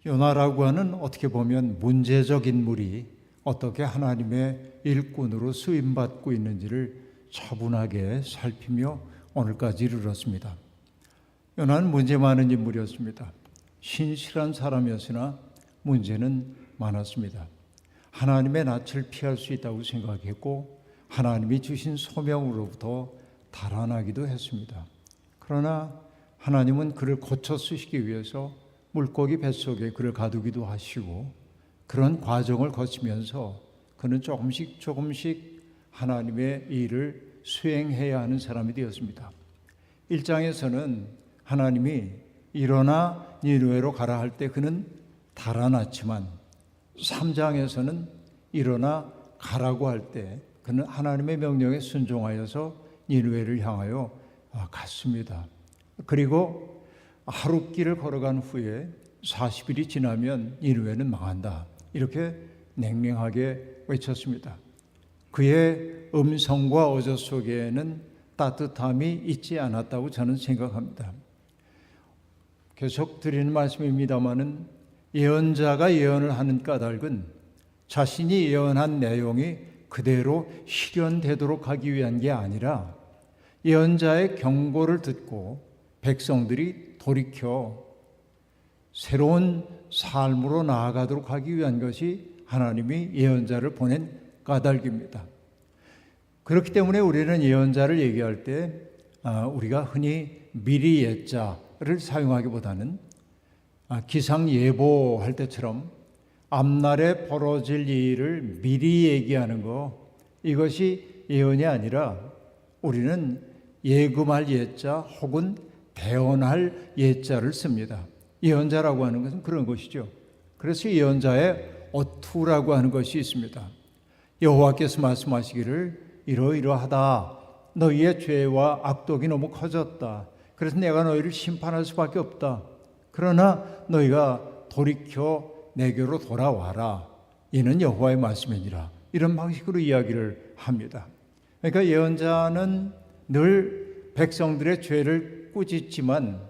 요나라고 하는 어떻게 보면 문제적 인물이 어떻게 하나님의 일꾼으로 쓰임받고 있는지를 차분하게 살피며 오늘까지 이르렀습니다. 요나는 문제 많은 인물이었습니다. 신실한 사람이었으나 문제는 많았습니다. 하나님의 낯을 피할 수 있다고 생각했고 하나님이 주신 소명으로부터 달아나기도 했습니다. 그러나 하나님은 그를 고쳐 쓰시기 위해서 물고기 뱃속에 그를 가두기도 하시고 그런 과정을 거치면서 그는 조금씩 하나님의 일을 수행해야 하는 사람이 되었습니다. 1장에서는 하나님이 일어나 니느웨로 가라 할 때 그는 달아났지만 3장에서는 일어나 가라고 할 때 그는 하나님의 명령에 순종하여서 니느웨를 향하여 갔습니다. 그리고 하루 길을 걸어간 후에 40일이 지나면 니느웨는 망한다. 이렇게 냉랭하게 외쳤습니다. 그의 음성과 어조 속에는 따뜻함이 있지 않았다고 저는 생각합니다. 계속 드리는 말씀입니다마는 예언자가 예언을 하는 까닭은 자신이 예언한 내용이 그대로 실현되도록 하기 위한 게 아니라 예언자의 경고를 듣고 백성들이 돌이켜 새로운 삶으로 나아가도록 하기 위한 것이 하나님이 예언자를 보낸 까닭입니다. 그렇기 때문에 우리는 예언자를 얘기할 때 우리가 흔히 미리 예자를 사용하기보다는 기상 예보할 때처럼 앞날에 벌어질 일을 미리 얘기하는 거, 이것이 예언이 아니라 우리는 예금할 예자 혹은 대언할 예자를 씁니다. 예언자라고 하는 것은 그런 것이죠. 그래서 예언자의 어투라고 하는 것이 있습니다. 여호와께서 말씀하시기를 이러이러하다. 너희의 죄와 악독이 너무 커졌다. 그래서 내가 너희를 심판할 수밖에 없다. 그러나 너희가 돌이켜 내게로 돌아와라. 이는 여호와의 말씀이니라. 이런 방식으로 이야기를 합니다. 그러니까 예언자는 늘 백성들의 죄를 꾸짖지만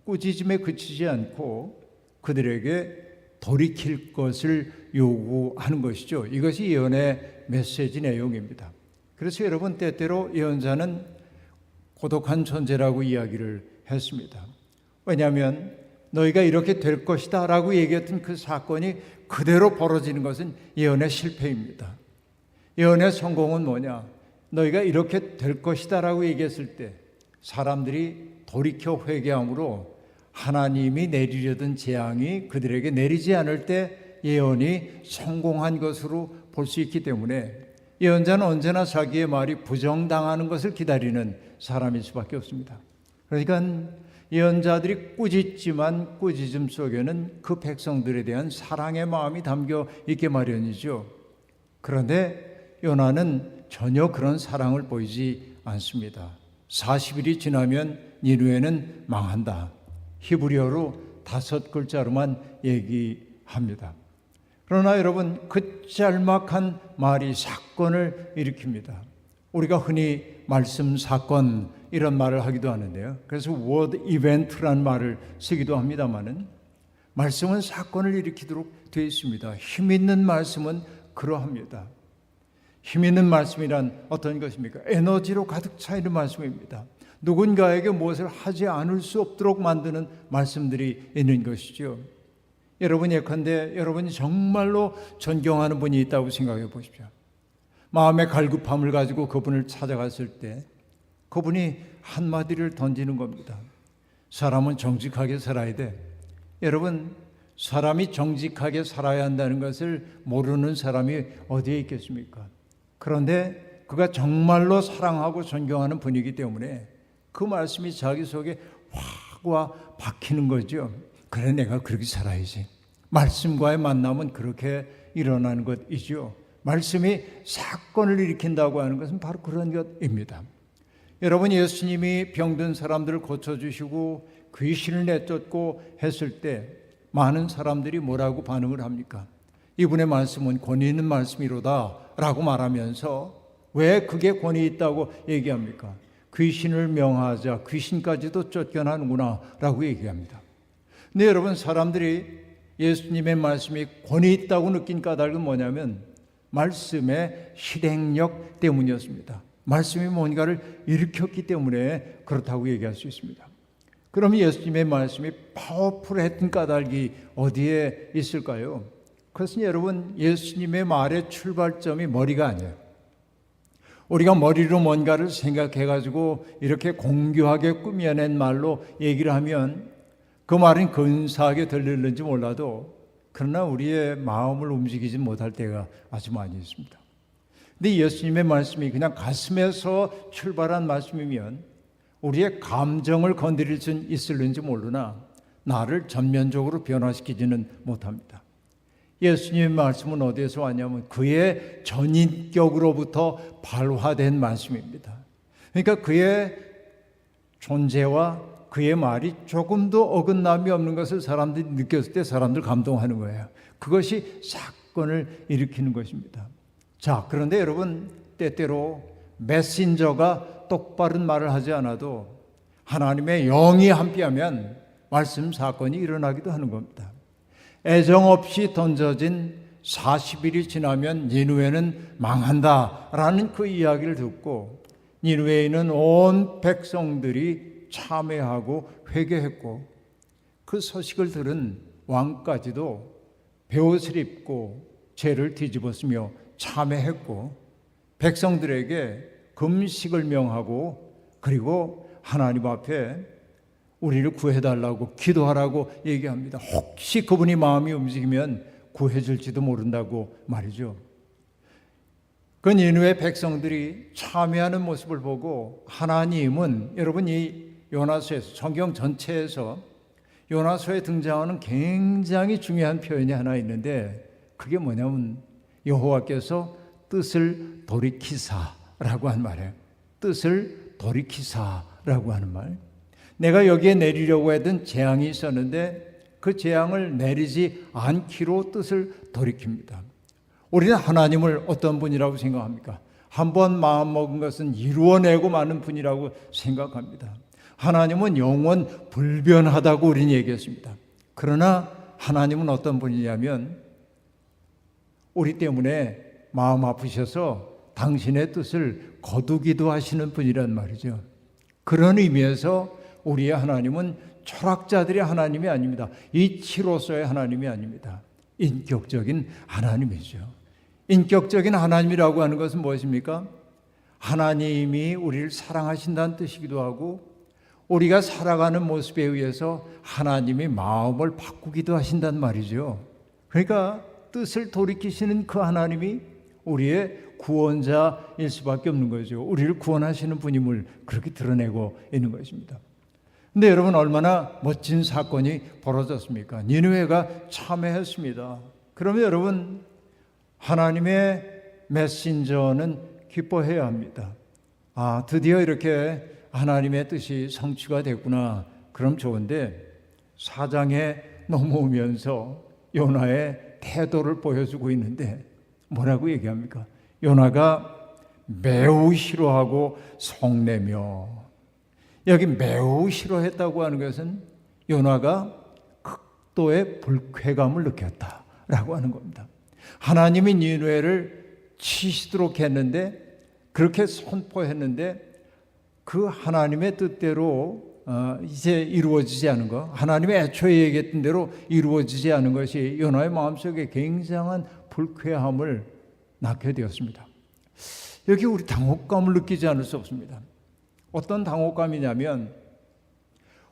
꾸짖음에 그치지 않고 그들에게 돌이킬 것을 요구하는 것이죠. 이것이 예언의 메시지 내용입니다. 그래서 여러분, 때때로 예언자는 고독한 존재라고 이야기를 했습니다. 왜냐하면 너희가 이렇게 될 것이다 라고 얘기했던 그 사건이 그대로 벌어지는 것은 예언의 실패입니다. 예언의 성공은 뭐냐? 너희가 이렇게 될 것이다 라고 얘기했을 때 사람들이 돌이켜 회개함으로 하나님이 내리려던 재앙이 그들에게 내리지 않을 때 예언이 성공한 것으로 볼 수 있기 때문에 예언자는 언제나 자기의 말이 부정당하는 것을 기다리는 사람일 수밖에 없습니다. 그러니까 예언자들이 꾸짖지만 꾸짖음 속에는 그 백성들에 대한 사랑의 마음이 담겨 있게 마련이죠. 그런데 요나는 전혀 그런 사랑을 보이지 않습니다. 40일이 지나면 니느웨는 망한다. 히브리어로 5글자로만 얘기합니다. 그러나 여러분, 그 짤막한 말이 사건을 일으킵니다. 우리가 흔히 말씀 사건 이런 말을 하기도 하는데요. 그래서 word event라는 말을 쓰기도 합니다만은 말씀은 사건을 일으키도록 되어 있습니다. 힘 있는 말씀은 그러합니다. 힘 있는 말씀이란 어떤 것입니까? 에너지로 가득 차 있는 말씀입니다. 누군가에게 무엇을 하지 않을 수 없도록 만드는 말씀들이 있는 것이죠. 여러분, 예컨대 여러분이 정말로 존경하는 분이 있다고 생각해 보십시오. 마음의 갈급함을 가지고 그분을 찾아갔을 때 그분이 한마디를 던지는 겁니다. 사람은 정직하게 살아야 돼. 여러분, 사람이 정직하게 살아야 한다는 것을 모르는 사람이 어디에 있겠습니까? 그런데 그가 정말로 사랑하고 존경하는 분이기 때문에 그 말씀이 자기 속에 확 와 박히는 거죠. 그래, 내가 그렇게 살아야지. 말씀과의 만남은 그렇게 일어나는 것이죠. 말씀이 사건을 일으킨다고 하는 것은 바로 그런 것입니다. 여러분, 예수님이 병든 사람들을 고쳐주시고 귀신을 내쫓고 했을 때 많은 사람들이 뭐라고 반응을 합니까? 이분의 말씀은 권위 있는 말씀이로다 라고 말하면서 왜 그게 권위 있다고 얘기합니까? 귀신을 명하자 귀신까지도 쫓겨나는구나 라고 얘기합니다. 근데 여러분, 사람들이 예수님의 말씀이 권위 있다고 느낀 까닭은 뭐냐면 말씀의 실행력 때문이었습니다. 말씀이 뭔가를 일으켰기 때문에 그렇다고 얘기할 수 있습니다. 그럼 예수님의 말씀이 파워풀했던 까닭이 어디에 있을까요? 그것은 여러분, 예수님의 말의 출발점이 머리가 아니에요. 우리가 머리로 뭔가를 생각해가지고 이렇게 공교하게 꾸며낸 말로 얘기를 하면 그 말은 근사하게 들리는지 몰라도 그러나 우리의 마음을 움직이지 못할 때가 아주 많이 있습니다. 근데 예수님의 말씀이 그냥 가슴에서 출발한 말씀이면 우리의 감정을 건드릴 수 있을는지 모르나 나를 전면적으로 변화시키지는 못합니다. 예수님의 말씀은 어디에서 왔냐면 그의 전인격으로부터 발화된 말씀입니다. 그러니까 그의 존재와 그의 말이 조금도 어긋남이 없는 것을 사람들이 느꼈을 때 사람들 감동하는 거예요. 그것이 사건을 일으키는 것입니다. 자, 그런데 여러분, 때때로 메신저가 똑바른 말을 하지 않아도 하나님의 영이 함께하면 말씀 사건이 일어나기도 하는 겁니다. 애정 없이 던져진 40일이 지나면 니느웨는 망한다라는 그 이야기를 듣고 니느웨에 있는 온 백성들이 참회하고 회개했고 그 소식을 들은 왕까지도 베옷을 입고 죄를 뒤집었으며 참회했고 백성들에게 금식을 명하고 그리고 하나님 앞에 우리를 구해달라고 기도하라고 얘기합니다. 혹시 그분이 마음이 움직이면 구해줄지도 모른다고 말이죠. 그 니느웨 백성들이 참여하는 모습을 보고 하나님은 여러분 이 요나서에서 성경 전체에서 요나서에 등장하는 굉장히 중요한 표현이 하나 있는데 그게 뭐냐면 여호와께서 뜻을 돌이키사라고 한 말이에요. 뜻을 돌이키사라고 하는 말. 내가 여기에 내리려고 했던 재앙이 있었는데 그 재앙을 내리지 않기로 뜻을 돌이킵니다. 우리는 하나님을 어떤 분이라고 생각합니까? 한번 마음먹은 것은 이루어내고 마는 분이라고 생각합니다. 하나님은 영원 불변하다고 우리는 얘기했습니다. 그러나 하나님은 어떤 분이냐면 우리 때문에 마음 아프셔서 당신의 뜻을 거두기도 하시는 분이란 말이죠. 그런 의미에서 우리의 하나님은 철학자들의 하나님이 아닙니다. 이치로서의 하나님이 아닙니다. 인격적인 하나님이죠. 인격적인 하나님이라고 하는 것은 무엇입니까? 하나님이 우리를 사랑하신다는 뜻이기도 하고 우리가 살아가는 모습에 의해서 하나님이 마음을 바꾸기도 하신단 말이죠. 그러니까 뜻을 돌이키시는 그 하나님이 우리의 구원자일 수밖에 없는 거죠. 우리를 구원하시는 분임을 그렇게 드러내고 있는 것입니다. 근데 여러분 얼마나 멋진 사건이 벌어졌습니까? 니느웨가 참회했습니다. 그러면 여러분 하나님의 메신저는 기뻐해야 합니다. 아, 드디어 이렇게 하나님의 뜻이 성취가 됐구나. 그럼 좋은데 4장에 넘어오면서 요나의 태도를 보여주고 있는데 뭐라고 얘기합니까? 요나가 매우 싫어하고 성내며 여기 매우 싫어했다고 하는 것은 요나가 극도의 불쾌감을 느꼈다라고 하는 겁니다. 하나님이 니느웨를 치시도록 했는데 그렇게 선포했는데 그 하나님의 뜻대로 이제 이루어지지 않은 것, 하나님의 애초에 얘기했던 대로 이루어지지 않은 것이 요나의 마음속에 굉장한 불쾌함을 낳게 되었습니다. 여기 우리 당혹감을 느끼지 않을 수 없습니다. 어떤 당혹감이냐면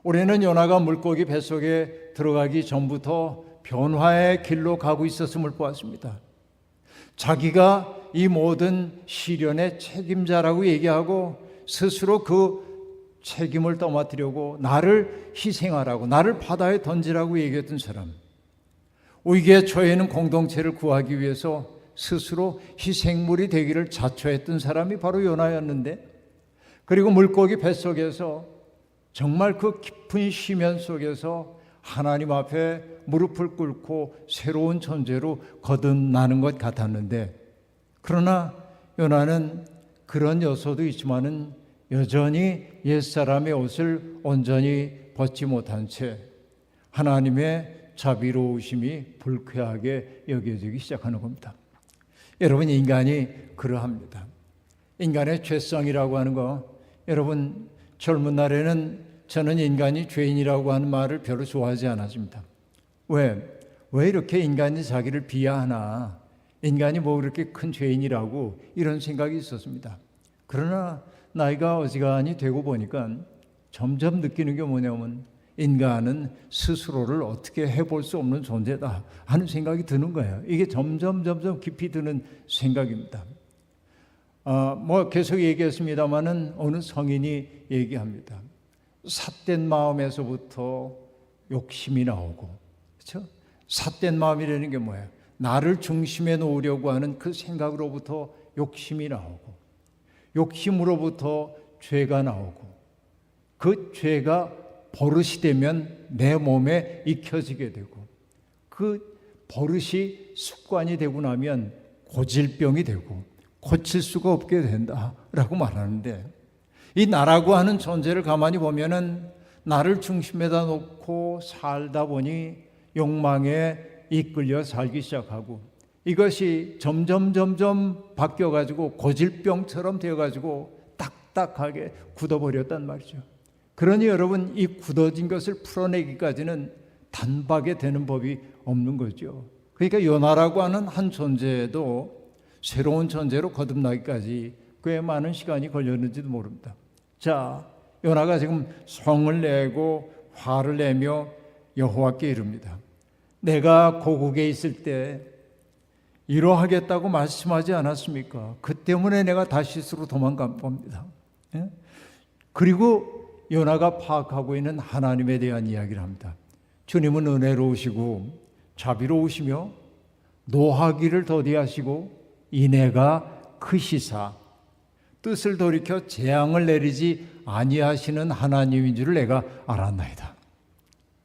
우리는 요나가 물고기 뱃속에 들어가기 전부터 변화의 길로 가고 있었음을 보았습니다. 자기가 이 모든 시련의 책임자라고 얘기하고 스스로 그 책임을 떠맡으려고 나를 희생하라고 나를 바다에 던지라고 얘기했던 사람, 위기에 처해 있는 공동체를 구하기 위해서 스스로 희생물이 되기를 자처했던 사람이 바로 요나였는데 그리고 물고기 뱃속에서 정말 그 깊은 심연 속에서 하나님 앞에 무릎을 꿇고 새로운 존재로 거듭나는 것 같았는데 그러나 요나는 그런 요소도 있지만은 여전히 옛사람의 옷을 온전히 벗지 못한 채 하나님의 자비로우심이 불쾌하게 여겨지기 시작하는 겁니다. 여러분, 인간이 그러합니다. 인간의 죄성이라고 하는 거, 여러분 젊은 날에는 저는 인간이 죄인이라고 하는 말을 별로 좋아하지 않았습니다. 왜 이렇게 인간이 자기를 비하하나, 인간이 뭐 그렇게 큰 죄인이라고 이런 생각이 있었습니다. 그러나 나이가 어지간히 되고 보니까 점점 느끼는 게 뭐냐면 인간은 스스로를 어떻게 해볼 수 없는 존재다 하는 생각이 드는 거예요. 이게 점점 깊이 드는 생각입니다. 뭐 계속 얘기했습니다마는 어느 성인이 얘기합니다. 삿된 마음에서부터 욕심이 나오고, 그렇죠? 삿된 마음이라는 게 뭐예요? 나를 중심에 놓으려고 하는 그 생각으로부터 욕심이 나오고, 욕심으로부터 죄가 나오고, 그 죄가 버릇이 되면 내 몸에 익혀지게 되고, 그 버릇이 습관이 되고 나면 고질병이 되고 고칠 수가 없게 된다라고 말하는데, 이 나라고 하는 존재를 가만히 보면은 나를 중심에다 놓고 살다 보니 욕망에 이끌려 살기 시작하고, 이것이 점점 바뀌어가지고 고질병처럼 되어가지고 딱딱하게 굳어버렸단 말이죠. 그러니 여러분, 이 굳어진 것을 풀어내기까지는 단박에 되는 법이 없는 거죠. 그러니까 요나라고 하는 한 존재도 새로운 존재로 거듭나기까지 꽤 많은 시간이 걸렸는지도 모릅니다. 자, 요나가 지금 성을 내고 화를 내며 여호와께 이릅니다. 내가 고국에 있을 때 이러하겠다고 말씀하지 않았습니까? 그 때문에 내가 다시스로 도망간 겁니다. 예? 그리고 요나가 파악하고 있는 하나님에 대한 이야기를 합니다. 주님은 은혜로우시고 자비로우시며 노하기를 더디하시고 인애가 크시사 뜻을 돌이켜 재앙을 내리지 아니하시는 하나님인 줄을 내가 알았나이다.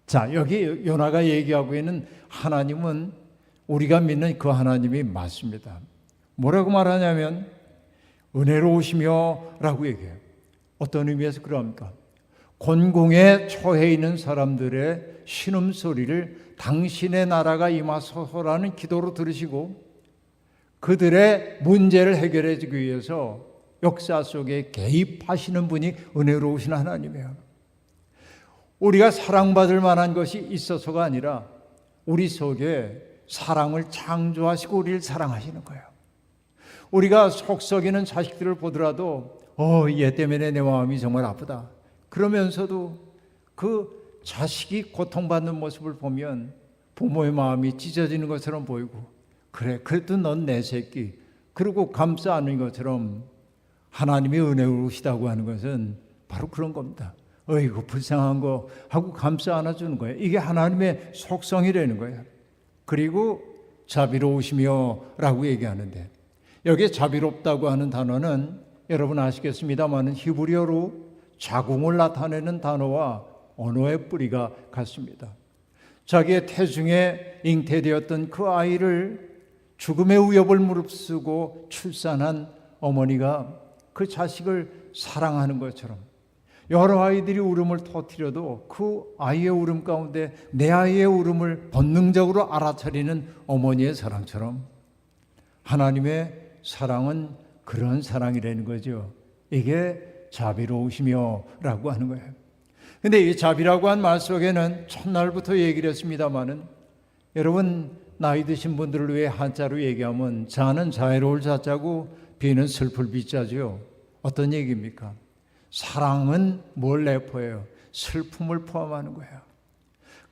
자, 여기 요나가 얘기하고 있는 하나님은 우리가 믿는 그 하나님이 맞습니다. 뭐라고 말하냐면 은혜로우시며 라고 얘기해요. 어떤 의미에서 그러합니까? 곤궁에 처해 있는 사람들의 신음소리를 당신의 나라가 임하소서라는 기도로 들으시고 그들의 문제를 해결해 주기 위해서 역사 속에 개입하시는 분이 은혜로우신 하나님이에요. 우리가 사랑받을 만한 것이 있어서가 아니라 우리 속에 사랑을 창조하시고 우리를 사랑하시는 거예요. 우리가 속썩이는 자식들을 보더라도 얘 때문에 내 마음이 정말 아프다. 그러면서도 그 자식이 고통받는 모습을 보면 부모의 마음이 찢어지는 것처럼 보이고, 그래, 그래도 넌 내 새끼, 그리고 감싸 안는 것처럼 하나님이 은혜로우시다고 하는 것은 바로 그런 겁니다. 어이구 불쌍한 거 하고 감싸 안아주는 거예요. 이게 하나님의 속성이라는 거예요. 그리고 자비로우시며 라고 얘기하는데, 여기에 자비롭다고 하는 단어는 여러분 아시겠습니다만 히브리어로 자궁을 나타내는 단어와 언어의 뿌리가 같습니다. 자기의 태중에 잉태되었던 그 아이를 죽음의 위협을 무릅쓰고 출산한 어머니가 그 자식을 사랑하는 것처럼 여러 아이들이 울음을 터뜨려도 그 아이의 울음 가운데 내 아이의 울음을 본능적으로 알아차리는 어머니의 사랑처럼 하나님의 사랑은 그런 사랑이라는 거죠. 이게 자비로우시며 라고 하는 거예요. 근데 이 자비라고 한 말 속에는 첫날부터 얘기를 했습니다마는, 여러분 나이 드신 분들을 위해 한자로 얘기하면 자는 자애로울 자자고 비는 슬플 비자죠. 어떤 얘기입니까? 사랑은 뭘 내포해요? 슬픔을 포함하는 거예요.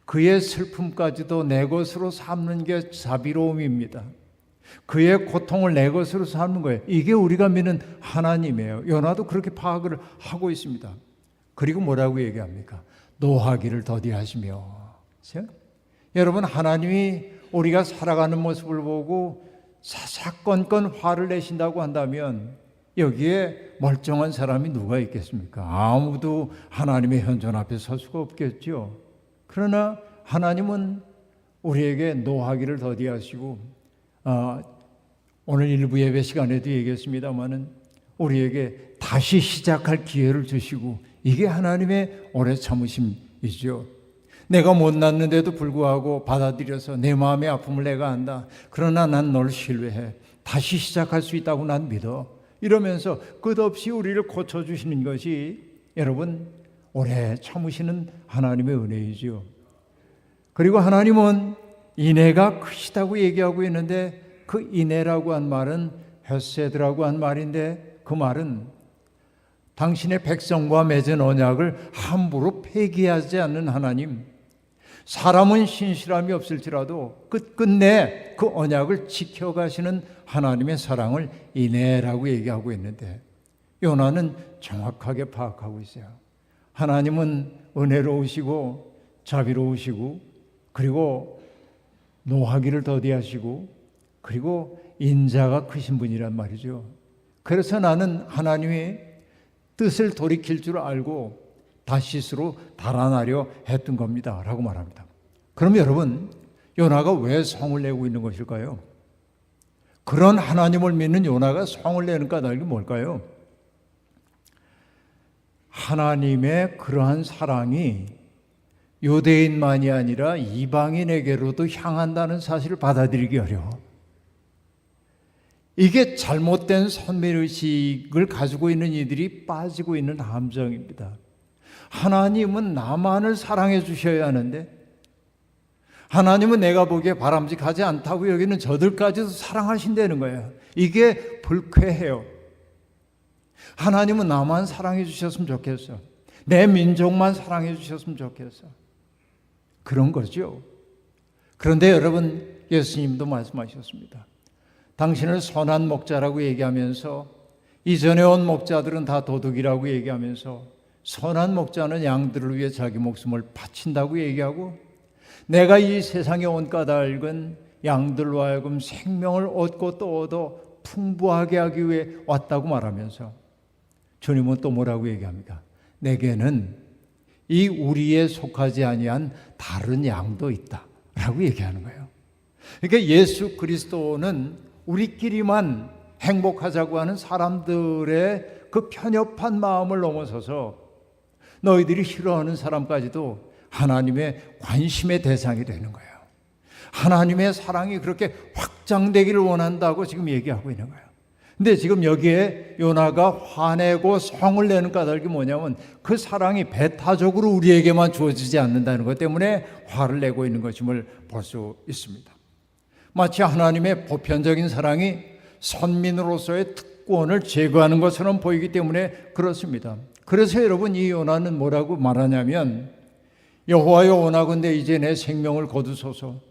그의 슬픔까지도 내 것으로 삼는 게 자비로움입니다. 그의 고통을 내 것으로 삼는 거예요. 이게 우리가 믿는 하나님이에요. 요나도 그렇게 파악을 하고 있습니다. 그리고 뭐라고 얘기합니까? 노하기를 더디하시며. 그렇죠? 여러분, 하나님이 우리가 살아가는 모습을 보고 사사건건 화를 내신다고 한다면 여기에 멀쩡한 사람이 누가 있겠습니까? 아무도 하나님의 현존 앞에 설 수가 없겠죠. 그러나 하나님은 우리에게 노하기를 더디하시고, 오늘 일부 예배 시간에도 얘기했습니다마는 우리에게 다시 시작할 기회를 주시고, 이게 하나님의 오래 참으심이죠. 내가 못 낳는데도 불구하고 받아들여서 내 마음의 아픔을 내가 안다. 그러나 난 널 신뢰해. 다시 시작할 수 있다고 난 믿어. 이러면서 끝없이 우리를 고쳐주시는 것이 여러분 오래 참으시는 하나님의 은혜이지요. 그리고 하나님은 인애가 크시다고 얘기하고 있는데 그 인애라고 한 말은 헤세드라고 한 말인데 그 말은 당신의 백성과 맺은 언약을 함부로 폐기하지 않는 하나님, 사람은 신실함이 없을지라도 끝끝내 그 언약을 지켜가시는 하나님의 사랑을 인애라고 얘기하고 있는데 요나는 정확하게 파악하고 있어요. 하나님은 은혜로우시고 자비로우시고 그리고 노하기를 더디하시고 그리고 인자가 크신 분이란 말이죠. 그래서 나는 하나님이 뜻을 돌이킬 줄 알고 다시스로 달아나려 했던 겁니다 라고 말합니다. 그럼 여러분 요나가 왜 성을 내고 있는 것일까요? 그런 하나님을 믿는 요나가 성을 내는 까닭이 뭘까요? 하나님의 그러한 사랑이 유대인만이 아니라 이방인에게로도 향한다는 사실을 받아들이기 어려워. 이게 잘못된 선민의식을 가지고 있는 이들이 빠지고 있는 함정입니다. 하나님은 나만을 사랑해 주셔야 하는데 하나님은 내가 보기에 바람직하지 않다고 여기는 저들까지도 사랑하신다는 거예요. 이게 불쾌해요. 하나님은 나만 사랑해 주셨으면 좋겠어. 내 민족만 사랑해 주셨으면 좋겠어. 그런 거죠. 그런데 여러분 예수님도 말씀하셨습니다. 당신을 선한 목자라고 얘기하면서 이전에 온 목자들은 다 도둑이라고 얘기하면서 선한 목자는 양들을 위해 자기 목숨을 바친다고 얘기하고 내가 이 세상에 온 까닭은 양들로 하여금 생명을 얻고 또 얻어 풍부하게 하기 위해 왔다고 말하면서 주님은 또 뭐라고 얘기합니까? 내게는 이 우리에 속하지 아니한 다른 양도 있다 라고 얘기하는 거예요. 그러니까 예수 그리스도는 우리끼리만 행복하자고 하는 사람들의 그 편협한 마음을 넘어서서 너희들이 싫어하는 사람까지도 하나님의 관심의 대상이 되는 거예요. 하나님의 사랑이 그렇게 확장되기를 원한다고 지금 얘기하고 있는 거예요. 근데 지금 여기에 요나가 화내고 성을 내는 까닭이 뭐냐면 그 사랑이 배타적으로 우리에게만 주어지지 않는다는 것 때문에 화를 내고 있는 것임을 볼 수 있습니다. 마치 하나님의 보편적인 사랑이 선민으로서의 특권을 제거하는 것처럼 보이기 때문에 그렇습니다. 그래서 여러분 이 요나는 뭐라고 말하냐면 여호와여 원하건대 이제 내 생명을 거두소서.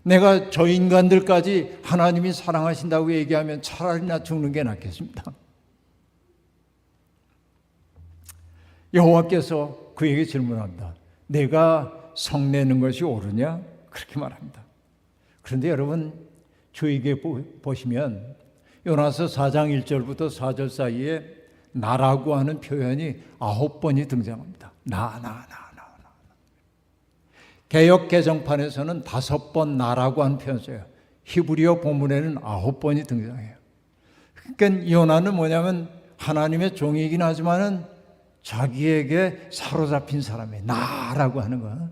내가 저 인간들까지 하나님이 사랑하신다고 얘기하면 차라리 나 죽는 게 낫겠습니다. 여호와께서 그에게 질문합니다. 내가 성내는 것이 옳으냐? 그렇게 말합니다. 그런데 여러분 주의깊게 보시면 요나서 4장 1절부터 4절 사이에 나라고 하는 표현이 9번이 등장합니다. 나. 개역 개정판에서는 5번 나라고 하는 표현을 써요. 히브리어 본문에는 9번이 등장해요. 그러니까 요나는 뭐냐면 하나님의 종이긴 하지만은 자기에게 사로잡힌 사람이에요. 나라고 하는 거.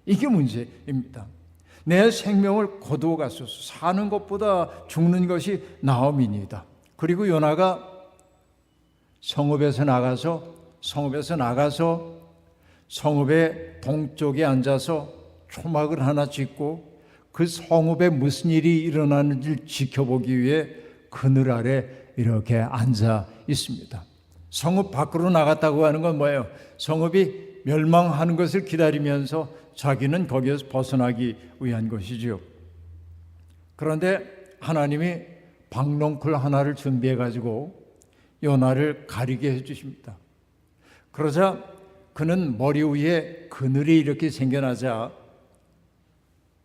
이게 문제입니다. 내 생명을 거두어 갔소서. 사는 것보다 죽는 것이 나음이니이다. 그리고 요나가 성읍에서 나가서 성읍의 동쪽에 앉아서 초막을 하나 짓고 그 성읍에 무슨 일이 일어나는지 지켜보기 위해 그늘 아래 이렇게 앉아 있습니다. 성읍 밖으로 나갔다고 하는 건 뭐예요? 성읍이 멸망하는 것을 기다리면서 자기는 거기에서 벗어나기 위한 것이지요. 그런데 하나님이 박농쿨 하나를 준비해 가지고 요나를 가리게 해 주십니다. 그러자 그는 머리 위에 그늘이 이렇게 생겨나자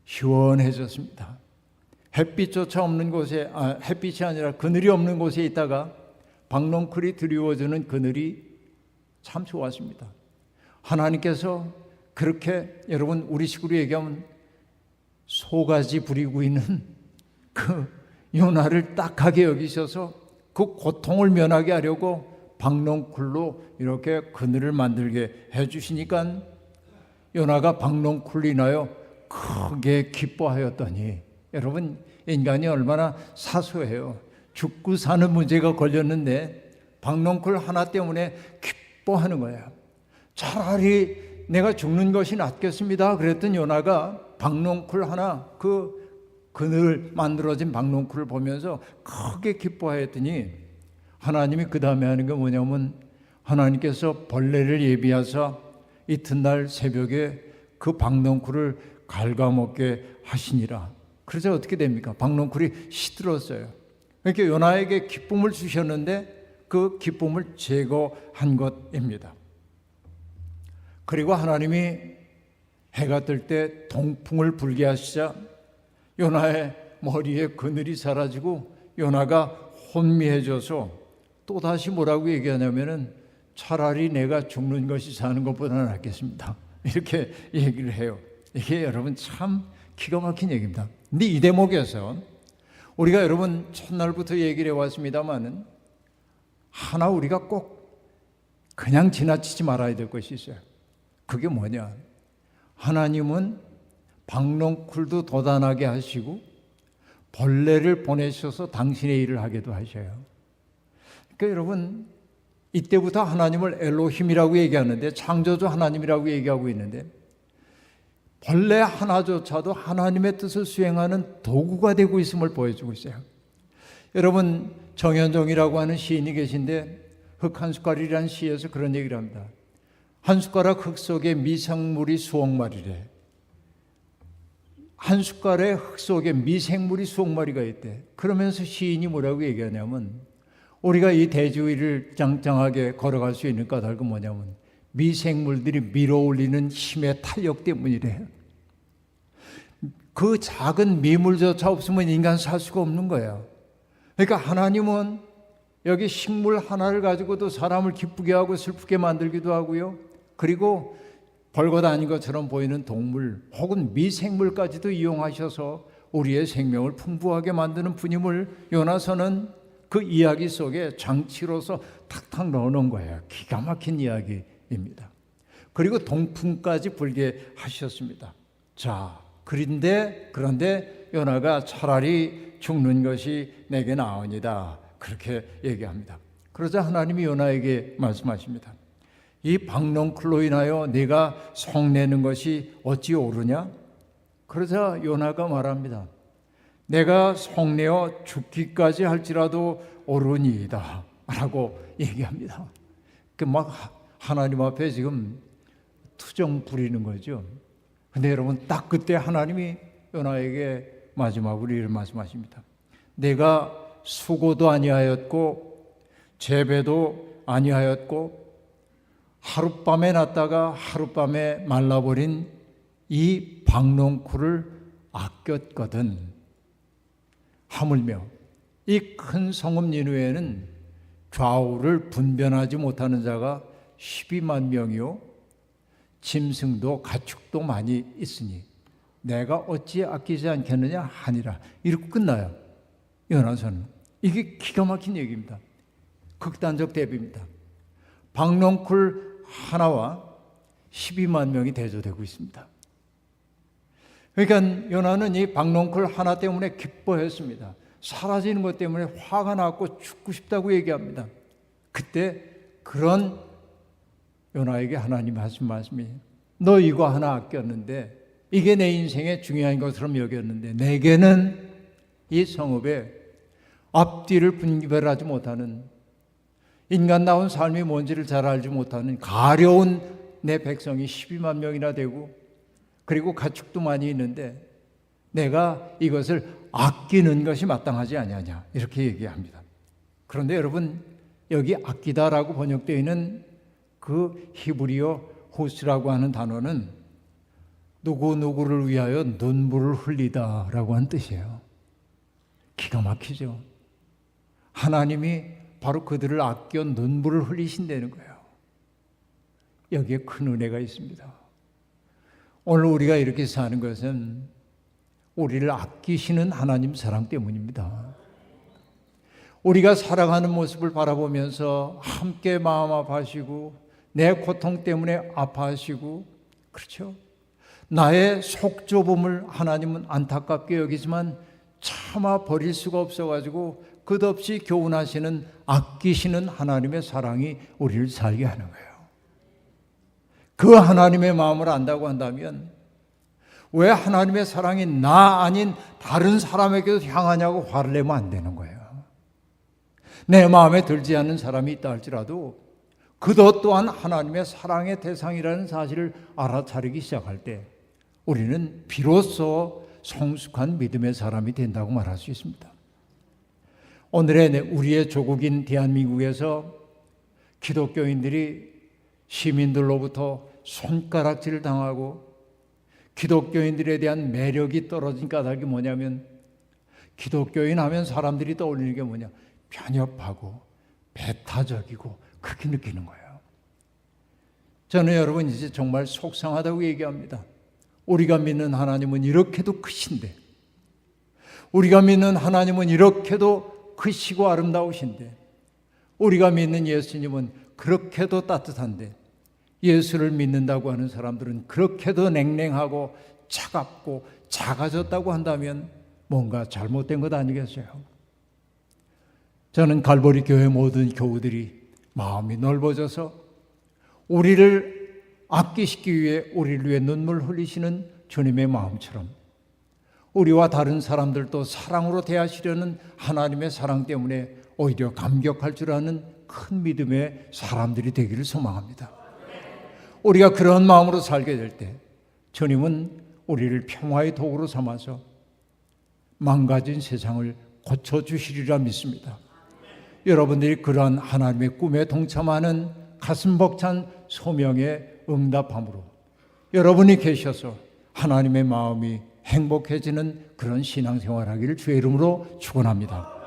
시원해졌습니다. 햇빛조차 없는 곳에, 햇빛이 아니라 그늘이 없는 곳에 있다가 박농쿨이 드리워주는 그늘이 참 좋았습니다. 하나님께서 그렇게 여러분 우리식으로 얘기하면 소가지 부리고 있는 그 요나를 딱하게 여기셔서 그 고통을 면하게 하려고 박농쿨로 이렇게 그늘을 만들게 해주시니까 요나가 박농쿨로 인하여 크게 기뻐하였더니, 여러분 인간이 얼마나 사소해요. 죽고 사는 문제가 걸렸는데 박농쿨 하나 때문에 기뻐하는 거야. 차라리 내가 죽는 것이 낫겠습니다 그랬던 요나가 박농쿨 하나, 그늘 만들어진 박농쿨을 보면서 크게 기뻐하였더니, 하나님이 그 다음에 하는 게 뭐냐면, 하나님께서 벌레를 예비하사 이튿날 새벽에 그 박농쿨을 갉아먹게 하시니라. 그래서 어떻게 됩니까? 박농쿨이 시들었어요. 그러니까 요나에게 기쁨을 주셨는데 그 기쁨을 제거한 것입니다. 그리고 하나님이 해가 뜰 때 동풍을 불게 하시자 요나의 머리에 그늘이 사라지고 요나가 혼미해져서 또다시 뭐라고 얘기하냐면은, 차라리 내가 죽는 것이 사는 것보다는 낫겠습니다 이렇게 얘기를 해요. 이게 여러분 참 기가 막힌 얘기입니다. 근데 이 대목에서 우리가 여러분 첫날부터 얘기를 해왔습니다마는 하나 우리가 꼭 그냥 지나치지 말아야 될 것이 있어요. 그게 뭐냐? 하나님은 박농쿨도 도단하게 하시고 벌레를 보내셔서 당신의 일을 하게도 하셔요. 그러니까 여러분 이때부터 하나님을 엘로힘이라고 얘기하는데, 창조주 하나님이라고 얘기하고 있는데, 벌레 하나조차도 하나님의 뜻을 수행하는 도구가 되고 있음을 보여주고 있어요. 여러분 정현종이라고 하는 시인이 계신데 흙 한 숟갈이라는 시에서 그런 얘기를 합니다. 한 숟가락 흙 속에 미생물이 수억 마리래. 한 숟갈의 흙 속에 미생물이 수억 마리가 있대. 그러면서 시인이 뭐라고 얘기하냐면, 우리가 이 대지 위를 짱짱하게 걸어갈 수 있는 까닭은 뭐냐면 미생물들이 밀어올리는 힘의 탄력 때문이래요. 그 작은 미물조차 없으면 인간 살 수가 없는 거예요. 그러니까 하나님은 여기 식물 하나를 가지고도 사람을 기쁘게 하고 슬프게 만들기도 하고요. 그리고 별것 아닌 것처럼 보이는 동물 혹은 미생물까지도 이용하셔서 우리의 생명을 풍부하게 만드는 분임을 요나서는 그 이야기 속에 장치로서 탁탁 넣어놓은 거예요. 기가 막힌 이야기입니다. 그리고 동풍까지 불게 하셨습니다. 자, 그런데 요나가 차라리 죽는 것이 내게 나으니다 그렇게 얘기합니다. 그러자 하나님이 요나에게 말씀하십니다. 이 박농쿨로 인하여 네가 속내는 것이 어찌 옳으냐? 그러자 요나가 말합니다. 내가 속내어 죽기까지 할지라도 옳으니이다 라고 얘기합니다. 막 하나님 앞에 지금 투정 부리는 거죠. 근데 여러분 딱 그때 하나님이 요나에게 마지막으로 이런 말씀하십니다. 내가 수고도 아니하였고 재배도 아니하였고 하룻밤에 났다가 하룻밤에 말라버린 이 박농쿨을 아꼈거든. 하물며 이 큰 성읍 니느웨에는 좌우를 분변하지 못하는 자가 12만 명이요 짐승도 가축도 많이 있으니 내가 어찌 아끼지 않겠느냐 하니라. 이렇게 끝나요. 요나서는. 이게 기가 막힌 얘기입니다. 극단적 대비입니다. 박농쿨 하나와 12만 명이 대조되고 있습니다. 그러니까 요나는 이 박농쿨 하나 때문에 기뻐했습니다. 사라지는 것 때문에 화가 났고 죽고 싶다고 얘기합니다. 그때 그런 요나에게 하나님이 하신 말씀이, 너 이거 하나 아꼈는데 이게 내 인생의 중요한 것처럼 여겼는데 내게는 이 성읍에 앞뒤를 분별하지 못하는, 인간다운 삶이 뭔지를 잘 알지 못하는 가려운 내 백성이 12만 명이나 되고 그리고 가축도 많이 있는데 내가 이것을 아끼는 것이 마땅하지 아니하냐 이렇게 얘기합니다. 그런데 여러분 여기 아끼다라고 번역되어 있는 그 히브리어 호스라고 하는 단어는 누구누구를 위하여 눈물을 흘리다라고 하는 뜻이에요. 기가 막히죠. 하나님이 바로 그들을 아껴 눈물을 흘리신다는 거예요. 여기에 큰 은혜가 있습니다. 오늘 우리가 이렇게 사는 것은 우리를 아끼시는 하나님 사랑 때문입니다. 우리가 살아가는 모습을 바라보면서 함께 마음 아파하시고 내 고통 때문에 아파하시고 그렇죠? 나의 속 좁음을 하나님은 안타깝게 여기지만 차마 버릴 수가 없어가지고 끝없이 교훈하시는, 아끼시는 하나님의 사랑이 우리를 살게 하는 거예요. 그 하나님의 마음을 안다고 한다면 왜 하나님의 사랑이 나 아닌 다른 사람에게도 향하냐고 화를 내면 안 되는 거예요. 내 마음에 들지 않는 사람이 있다 할지라도 그것 또한 하나님의 사랑의 대상이라는 사실을 알아차리기 시작할 때 우리는 비로소 성숙한 믿음의 사람이 된다고 말할 수 있습니다. 오늘의 우리의 조국인 대한민국에서 기독교인들이 시민들로부터 손가락질을 당하고 기독교인들에 대한 매력이 떨어진 까닭이 뭐냐면, 기독교인 하면 사람들이 떠올리는 게 뭐냐, 편협하고 배타적이고 그렇게 느끼는 거예요. 저는 여러분 이제 정말 속상하다고 얘기합니다. 우리가 믿는 하나님은 이렇게도 크신데, 우리가 믿는 하나님은 이렇게도 크시고 아름다우신데, 우리가 믿는 예수님은 그렇게도 따뜻한데, 예수를 믿는다고 하는 사람들은 그렇게도 냉랭하고 차갑고 작아졌다고 한다면 뭔가 잘못된 것 아니겠어요? 저는 갈보리 교회 모든 교우들이 마음이 넓어져서 우리를 아끼시기 위해 우리를 위해 눈물 흘리시는 주님의 마음처럼 우리와 다른 사람들도 사랑으로 대하시려는 하나님의 사랑 때문에 오히려 감격할 줄 아는 큰 믿음의 사람들이 되기를 소망합니다. 우리가 그런 마음으로 살게 될 때 주님은 우리를 평화의 도구로 삼아서 망가진 세상을 고쳐주시리라 믿습니다. 여러분들이 그러한 하나님의 꿈에 동참하는 가슴 벅찬 소명에 응답함으로 여러분이 계셔서 하나님의 마음이 행복해지는 그런 신앙생활하기를 주의 이름으로 축원합니다.